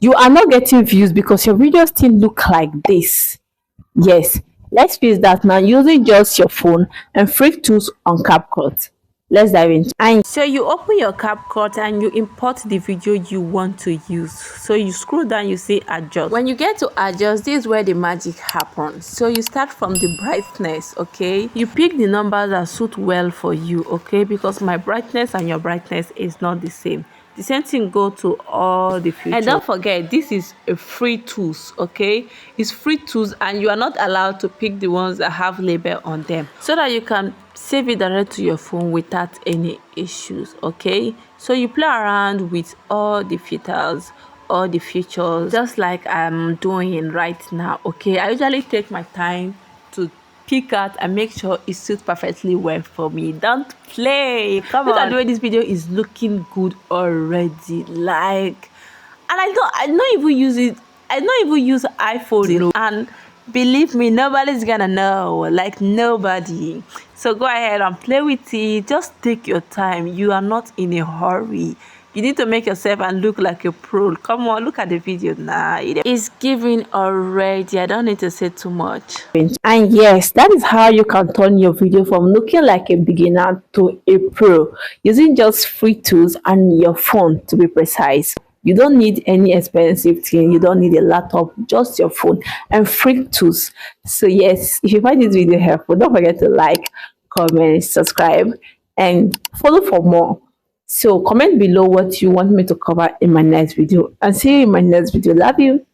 You are not getting views because your videos still look like this. Yes, let's fix that now using just your phone and free tools on CapCut. Let's dive into. And so you open your CapCut and you import the video you want to use. So you scroll down, you see adjust. When you get to adjust, this is where the magic happens. So you start from the brightness, okay? You pick the numbers that suit well for you, okay? Because my brightness and your brightness is not the same. The same thing go to all the features. And don't forget, this is a free tools, okay? It's free tools and you are not allowed to pick the ones that have label on them, so that you can save it direct to your phone without any issues, okay? So you play around with all the filters, all the features, just like I'm doing right now, okay? I usually take my time to pick out and make sure it suits perfectly well for me. Don't play. Come on. Look at the way this video is looking good already. Like, and I don't even use it. I don't even use iPhone, you know. And believe me, nobody's gonna know. Like, nobody. So go ahead and play with it. Just take your time. You are not in a hurry. You need to make yourself and look like a pro. Come on, look at the video now. It's giving already. I don't need to say too much. And yes, that is how you can turn your video from looking like a beginner to a pro using just free tools and your phone, to be precise. You don't need any expensive thing. You don't need a laptop, just your phone and free tools. So yes, if you find this video helpful, don't forget to like, comment, subscribe, and follow for more. So comment below what you want me to cover in my next video, and see you in my next video. Love you.